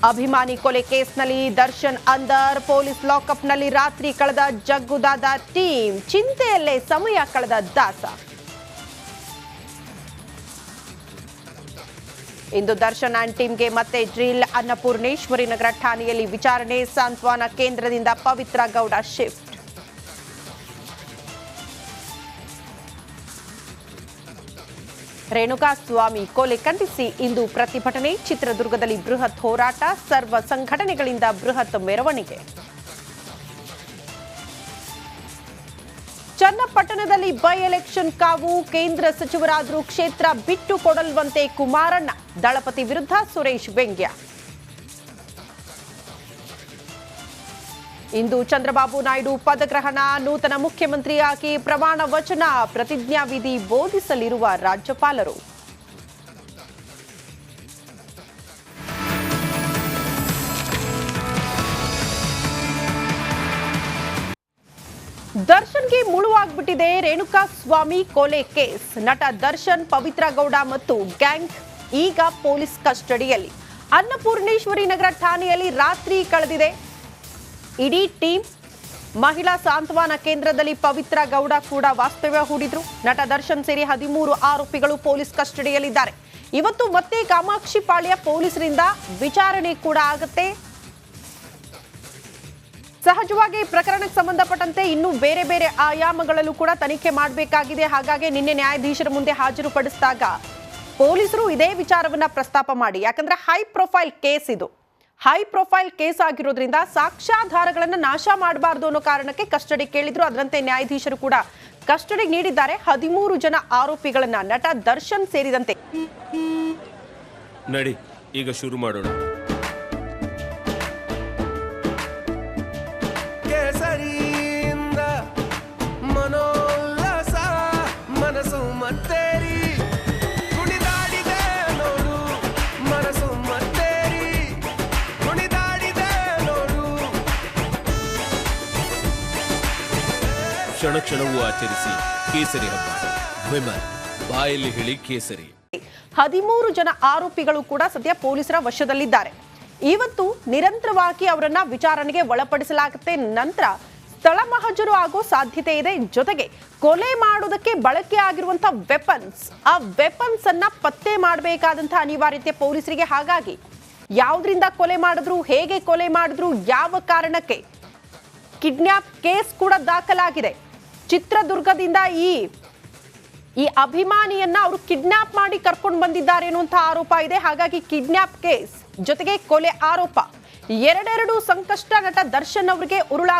ಅಭಿಮಾನಿ ಕೊಲೆ ಕೇಸ್ನಲ್ಲಿ ದರ್ಶನ್ ಅಂದರ್, ಪೊಲೀಸ್ ಲಾಕಪ್ನಲ್ಲಿ ರಾತ್ರಿ ಕಳೆದ ಜಗ್ಗುದಾದ ಟೀಮ್, ಚಿಂತೆಯಲ್ಲೇ ಸಮಯ ಕಳೆದ ದಾಸ. ಇಂದು ದರ್ಶನ್ ಅಂಡ್ ಟೀಮ್ಗೆ ಮತ್ತೆ ಡ್ರಿಲ್. ಅನ್ನಪೂರ್ಣೇಶ್ವರಿ ನಗರ ಠಾಣೆಯಲ್ಲಿ ವಿಚಾರಣೆ. ಸಾಂತ್ವನ ಕೇಂದ್ರದಿಂದ ಪವಿತ್ರ ಗೌಡ ಶಿಫ್ಟ್. ರೇಣುಕಾಸ್ವಾಮಿ ಕೊಲೆ ಖಂಡಿಸಿ ಇಂದು ಪ್ರತಿಭಟನೆ. ಚಿತ್ರದುರ್ಗದಲ್ಲಿ ಬೃಹತ್ ಹೋರಾಟ. ಸರ್ವ ಸಂಘಟನೆಗಳಿಂದ ಬೃಹತ್ ಮೆರವಣಿಗೆ. ಚನ್ನಪಟ್ಟಣದಲ್ಲಿ ಬೈ ಎಲೆಕ್ಷನ್ ಕಾವು. ಕೇಂದ್ರ ಸಚಿವರಾದರೂ ಕ್ಷೇತ್ರ ಬಿಟ್ಟು ಕೊಡಲ್ವಂತೆ ಕುಮಾರಣ್ಣ. ದಳಪತಿ ವಿರುದ್ಧ ಸುರೇಶ್ ವ್ಯಂಗ್ಯ. ಇಂದು ಚಂದ್ರಬಾಬು ನಾಯ್ಡು ಪದಗ್ರಹಣ. ನೂತನ ಮುಖ್ಯಮಂತ್ರಿಯಾಗಿ ಪ್ರಮಾಣ ವಚನ, ಪ್ರತಿಜ್ಞಾವಿಧಿ ಬೋಧಿಸಲಿರುವ ರಾಜ್ಯಪಾಲರು. ದರ್ಶನ್ಗೆ ಮುಳುವಾಗ್ಬಿಟ್ಟಿದೆ ರೇಣುಕಾಸ್ವಾಮಿ ಕೊಲೆ ಕೇಸ್. ನಟ ದರ್ಶನ್, ಪವಿತ್ರ ಗೌಡ ಮತ್ತು ಗ್ಯಾಂಗ್ ಈಗ ಪೊಲೀಸ್ ಕಸ್ಟಡಿಯಲ್ಲಿ. ಅನ್ನಪೂರ್ಣೇಶ್ವರಿ ನಗರ ಠಾಣೆಯಲ್ಲಿ ರಾತ್ರಿ ಕಳೆದಿದೆ ಇಡೀ ಟೀಮ್. ಮಹಿಳಾ ಸಾಂತ್ವನ ಕೇಂದ್ರದಲ್ಲಿ ಪವಿತ್ರ ಗೌಡ ಕೂಡ ವಾಸ್ತವ್ಯ ಹೂಡಿದ್ರು. ನಟ ದರ್ಶನ್ ಸೇರಿ 13 ಆರೋಪಿಗಳು ಪೊಲೀಸ್ ಕಸ್ಟಡಿಯಲ್ಲಿದ್ದಾರೆ. ಇವತ್ತು ಮತ್ತೆ ಕಾಮಾಕ್ಷಿಪಾಳ್ಯ ಪೊಲೀಸರಿಂದ ವಿಚಾರಣೆ ಕೂಡ ಆಗುತ್ತೆ. ಸಹಜವಾಗಿ ಪ್ರಕರಣಕ್ಕೆ ಸಂಬಂಧಪಟ್ಟಂತೆ ಇನ್ನೂ ಬೇರೆ ಬೇರೆ ಆಯಾಮಗಳಲ್ಲೂ ಕೂಡ ತನಿಖೆ ಮಾಡಬೇಕಾಗಿದೆ. ಹಾಗಾಗಿ ನಿನ್ನೆ ನ್ಯಾಯಾಧೀಶರ ಮುಂದೆ ಹಾಜರುಪಡಿಸಿದಾಗ ಪೊಲೀಸರು ಇದೇ ವಿಚಾರವನ್ನ ಪ್ರಸ್ತಾಪ ಮಾಡಿ, ಯಾಕಂದ್ರೆ ಹೈ ಪ್ರೊಫೈಲ್ ಕೇಸ್ ಆಗಿರೋದ್ರಿಂದ ಸಾಕ್ಷ್ಯಾಧಾರಗಳನ್ನ ನಾಶ ಮಾಡಬಾರದು ಅನ್ನೋ ಕಾರಣಕ್ಕೆ ಕಸ್ಟಡಿ ಕೇಳಿದ್ರು. ಅದರಂತೆ ನ್ಯಾಯಾಧೀಶರು ಕೂಡ ಕಸ್ಟಡಿಗೆ ನೀಡಿದ್ದಾರೆ 13 ಜನ ಆರೋಪಿಗಳನ್ನ, ನಟ ದರ್ಶನ್ ಸೇರಿದಂತೆ. ನಡಿ ಈಗ ಶುರು ಮಾಡೋಣ. ಮನೋಲ್ಲಾಸ ಮನಸ್ಸು ಮತ್ತೇರಿ ಕುಣಿದಾಡಿದೆ ನೋಡು, ಮನಸ್ಸು ಮತ್ತೇರಿ ಕುಣಿದಾಡಿದೆ ನೋಡು. ಕ್ಷಣ ಕ್ಷಣವೂ ಆಚರಿಸಿ ಕೇಸರಿ ಹಬ್ಬ. ವಿಮಲ್ ಬಾಯಲ್ಲಿ ಹೇಳಿ ಕೇಸರಿ. 13 ಜನ ಆರೋಪಿಗಳು ಕೂಡ ಸದ್ಯ ಪೊಲೀಸರ ವಶದಲ್ಲಿದ್ದಾರೆ. ಇವತ್ತು ನಿರಂತರವಾಗಿ ಅವರನ್ನ ವಿಚಾರಣೆಗೆ ಒಳಪಡಿಸಲಾಗುತ್ತೆ. ನಂತರ ಸ್ಥಳ ಮಹಜರು ಆಗೋ ಸಾಧ್ಯತೆ ಇದೆ. ಜೊತೆಗೆ ಕೊಲೆ ಮಾಡೋದಕ್ಕೆ ಬಳಕೆ ಆಗಿರುವಂತಹ ವೆಪನ್ಸ್ ಅನ್ನ ಪತ್ತೆ ಮಾಡಬೇಕಾದಂತಹ ಅನಿವಾರ್ಯತೆ ಪೊಲೀಸರಿಗೆ. ಹಾಗಾಗಿ ಯಾವುದರಿಂದ ಕೊಲೆ ಮಾಡಿದ್ರು, ಹೇಗೆ ಕೊಲೆ ಮಾಡಿದ್ರು, ಯಾವ ಕಾರಣಕ್ಕೆ, ಕಿಡ್ನಾಪ್ ಕೇಸ್ ಕೂಡ ದಾಖಲಾಗಿದೆ. ಚಿತ್ರದುರ್ಗದಿಂದ ಈ ಅಭಿಮಾನಿಯನ್ನ ಅವರು ಕಿಡ್ನಾಪ್ ಮಾಡಿ ಕರ್ಕೊಂಡು ಬಂದಿದ್ದಾರೆ ಅನ್ನುವಂತಹ ಆರೋಪ ಇದೆ. ಹಾಗಾಗಿ ಕಿಡ್ನಾಪ್ ಕೇಸ್ ಜೊತೆಗೆ ಕೊಲೆ ಆರೋಪ ಎರಡೆರಡು ಸಂಕಷ್ಟ ನಟ ದರ್ಶನ್ ಅವರಿಗೆ ಉರುಳಾಗ